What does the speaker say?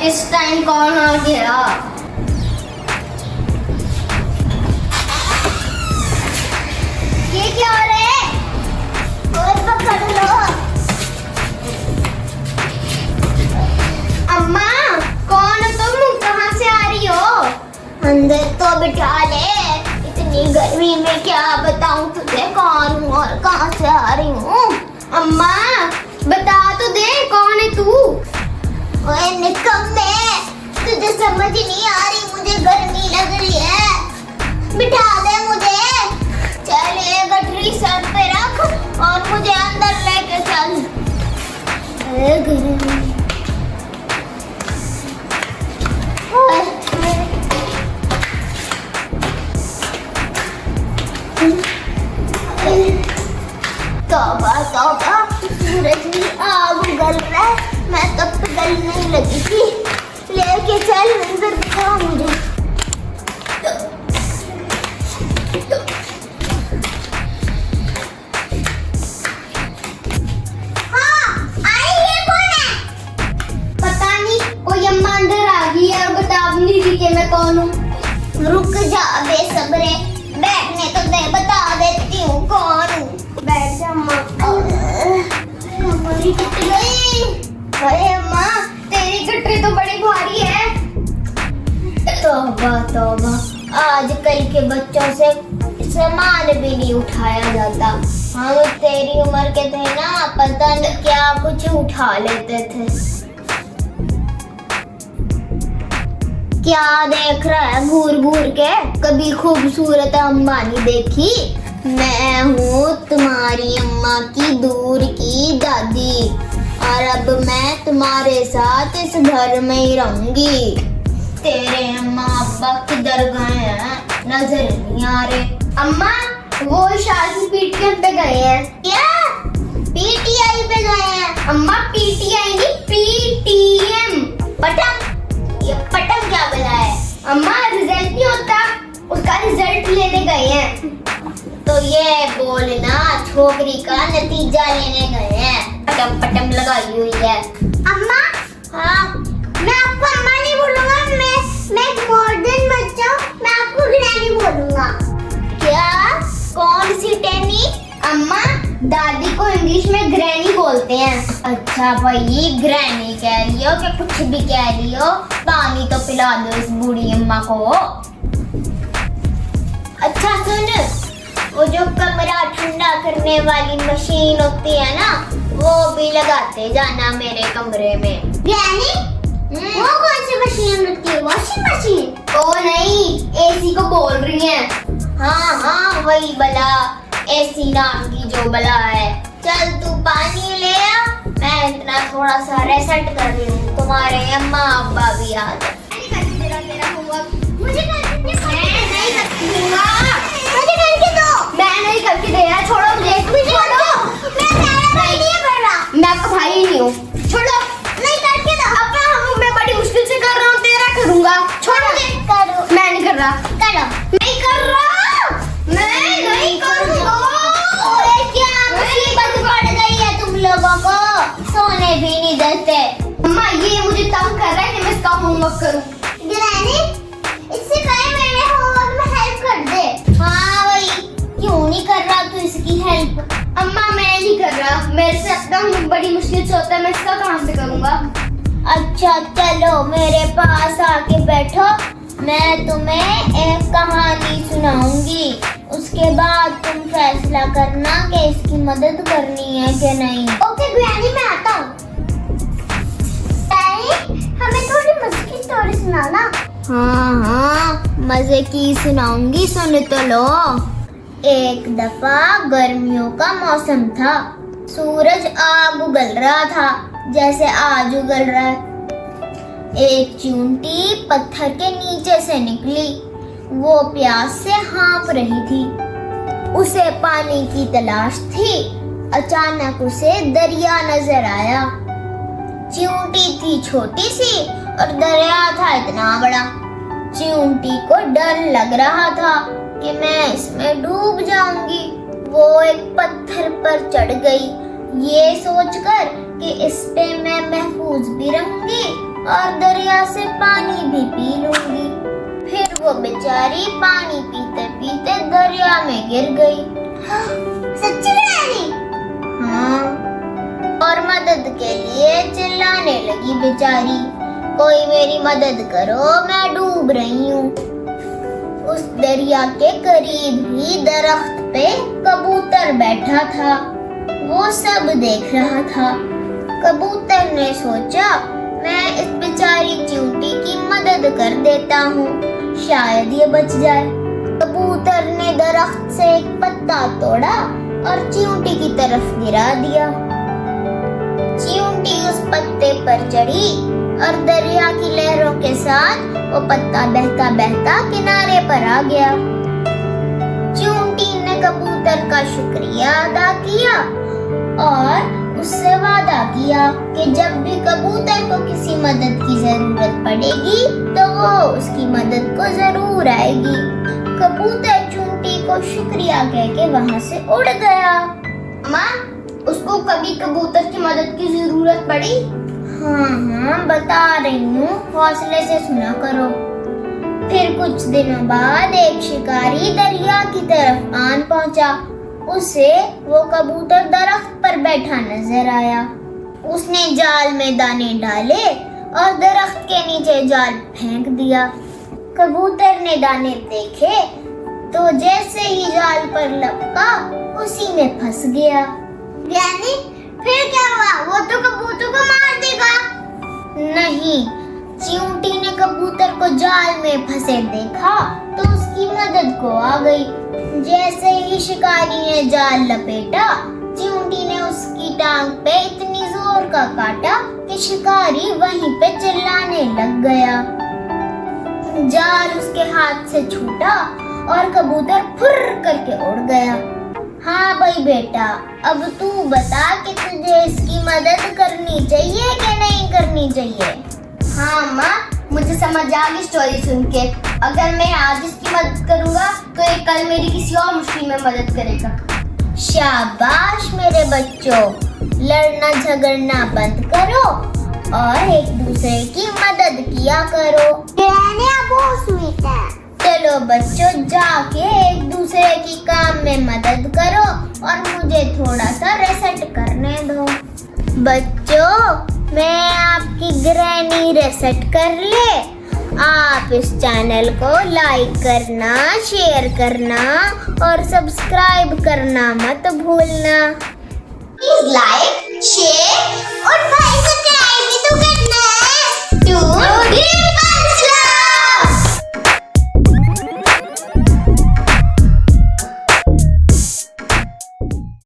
इस टाइम कौन आ गया? ये क्या हो रहा है? और पकड़ लो। अम्मा, कौन हो तुम? कहाँ से आ रही हो? अंदर तो बिठा ले। इतनी गर्मी में क्या बताऊं तुझे कौन हूँ और कहाँ से आ रही हूँ। अम्मा, बता तो दे, कौन है तू? ओए निकम्मे, तुझे समझ नहीं आ रही, मुझे गर्मी लग रही है। बिठा दे मुझे। चल ये गठरी सर पे रख और मुझे अंदर लेके चल। गर्मी। तौबा तौबा, सूरज भी आग उगल रहा है। मैं तब पिघलने लगी थी। लेके चल अंदर, दिखा मुझे। हाँ, आई, ये कौन है? पता नहीं, कोई अम्मा अंदर आ गई है और बता भी नहीं रही कि मैं कौन हूँ। रुक जा बेसब्रे, बैठने तो दे, बता देती हूँ कौन हूँ। बैठ जा अम्मा। कमरी टूट गई। अरे अम्मा, तेरी गठरी तो बड़ी भारी है। तौबा तौबा, आजकल के बच्चों से सामान भी नहीं उठाया जाता। हम तेरी उम्र के थे ना, पता नहीं क्या कुछ उठा लेते थे। क्या देख रहा है घूर घूर के? कभी खूबसूरत अम्मा नहीं देखी? मैं हूँ तुम्हारी अम्मा की दूर की दादी, और अब मैं तुम्हारे साथ इस घर में ही रहूंगी। तेरे अम्मा अब्बा किधर गए हैं? नजर नहीं आ रहे। अम्मा, वो शादी पीटीएम पे गए हैं। क्या? पीटीआई पे गए हैं? अम्मा, पीटीआई नहीं, पीटीएम। पटम? ये पटम क्या बोला है? अम्मा, रिजल्ट नहीं होता, उसका रिजल्ट लेने गए हैं। तो ये बोलना छोकरी का नतीजा लेने गए हैं। पटम पटम लगाई हुई है। अम्मा, हाँ, मैं आपको अम्मा नहीं बोलूंगा। मैं एक मॉडर्न बच्चा हूँ, मैं आपको ग्रैनी बोलूंगा। क्या? कौन सी टैनी? अम्मा, दादी को इंग्लिश में ग्रैनी बोलते हैं। अच्छा भाई, ग्रैनी कह रही हो कि कुछ भी कह रही हो, पानी तो पिला दो इस बूढ़ी अम्मा को। अच्छा सुन, वो जो कमरा ठंडा करने वाली मशीन होती है ना, वो भी लगाते जाना मेरे कमरे में। ग्रैनी? वो कौन सी मशीन होती है? Washing machine? ओ नहीं, एसी को बोल रही हैं। हाँ हाँ, वही बला, एसी नाम की जो बला है। चल तू पानी ले आ, मैं इतना थोड़ा सा रेसेट कर रही हूँ। तुम्हारे अम्मा अब्बा भी आ जाए। तेरा होमवर्क मुझे करके दे। मैं नहीं करके दूंगा। मुझे करके दो। मैं नहीं करके दे रहा, छोड़ो मुझे। छोड़ो, मैं तेरा भाई नहीं कर रहा। मैं आपका भाई नहीं हूँ, छोड़ो। नहीं करके दो। अपना हम मैं बड़ी मुश्किल से कर रहा हूँ, तेरा करूँगा। छोड़ो। करो। मैं नहीं कर रहा। करो। नहीं कर रहा, मैं नहीं करूँगा। क्या मुसीबत पड़ गई है तुम लोगों को? सोने भी नहीं देते। अम्मा, ये मुझे तंग कर रहा है कि मैं इसका होमवर्क करूँ। ग्रैनी, इससे पहले मेरे होमवर्क में हेल्प कर दे। हाँ भाई, क्यों नहीं कर रहा तू इसकी हेल्प? अम्मा, मैं नहीं कर रहा, मेरे से अपना बड़ी मुश्किल से होता है, मैं इसका कहाँ से करूँगा? अच्छा चलो मेरे पास आके बैठो, मैं तुम्हें एक कहानी सुनाऊंगी। उसके बाद तुम फैसला करना कि इसकी मदद करनी है कि नहीं। ओके ग्रैनी, मैं आता हूँ। हमें थोड़ी मजे की स्टोरी सुनाना। हाँ हाँ, मजे की सुनाऊंगी, सुन तो लो। एक दफा गर्मियों का मौसम था। सूरज आग उगल रहा था, जैसे आज उगल रहा है। एक चींटी पत्थर के नीचे से निकली। वो प्यास से हाँफ रही थी। उसे पानी की तलाश थी। अचानक उसे दरिया नजर आया। चींटी थी छोटी सी और दरिया था इतना बड़ा। चींटी को डर लग रहा था कि मैं इसमें डूब जाऊंगी। वो एक पत्थर पर चढ़ गई, ये सोचकर कि इस पे मैं महफूज भी रहूंगी और दरिया से पानी भी पी लूंगी। फिर वो बेचारी पानी पीते पीते दरिया में गिर गई। सच्ची में रानी? हाँ, और मदद के लिए चिल्लाने लगी बेचारी, कोई मेरी मदद करो, मैं डूब रही हूँ। उस दरिया के करीब ही दरख्त पे कबूतर बैठा था, वो सब देख रहा था। कबूतर ने सोचा मैं इस बेचारी चींटी की मदद कर देता हूँ, शायद ये बच जाए। कबूतर ने दरख्त से एक पत्ता तोड़ा और चींटी की तरफ गिरा दिया। चींटी उस पत्ते पर चढ़ी और दरिया की लहरों के साथ वो पत्ता बहता बहता किनारे पर आ गया। चींटी ने कबूतर का शुक्रिया अदा किया और उससे वादा किया कि जब भी कबूतर को किसी मदद की जरूरत पड़ेगी तो वो उसकी मदद को जरूर आएगी। कबूतर चींटी को शुक्रिया कह के वहाँ से उड़ गया। माँ, उसको कभी कबूतर की मदद की जरूरत पड़ी? हाँ, बता रही हूँ, हौसले से सुना करो। फिर कुछ दिनों बाद एक शिकारी दरिया की तरफ आन पहुंचा। उसे वो कबूतर दरख्त पर बैठा नजर आया। उसने जाल में दाने डाले और दरख्त के नीचे जाल फेंक दिया। कबूतर ने दाने देखे तो जैसे ही जाल पर लपका उसी में फंस गया। यानी फिर क्या हुआ? वो तो कबूतर को मार देगा। नहीं, चींटी ने कबूतर को जाल में फंसे देखा तो उसकी मदद को आ गई। जैसे ही शिकारी ने जाल लपेटा, चींटी ने उसकी टांग पे इतनी जोर का काटा कि शिकारी वहीं पे चिल्लाने लग गया। जाल उसके हाथ से छूटा और कबूतर फुर्र करके उड़ गया। हाँ भाई बेटा, अब तू बता कि तुझे इसकी मदद करनी चाहिए कि नहीं करनी चाहिए? हाँ माँ, मुझे समझ आ गई स्टोरी सुन के। अगर मैं आज इसकी मदद करूँगा तो ये कल मेरी किसी और मुश्किल में मदद करेगा। शाबाश मेरे बच्चों, लड़ना झगड़ना बंद करो और एक दूसरे की मदद किया करो। बहुत स्वीट है। चलो बच्चों, जाके एक दूसरे की काम में मदद करो और मुझे थोड़ा सा रेस्ट करने दो। बच्चों, मैं आपकी ग्रैनी रेस्ट कर ले। आप इस चैनल को लाइक करना, शेयर करना और सब्सक्राइब करना मत भूलना। प्लीज लाइक, शेयर और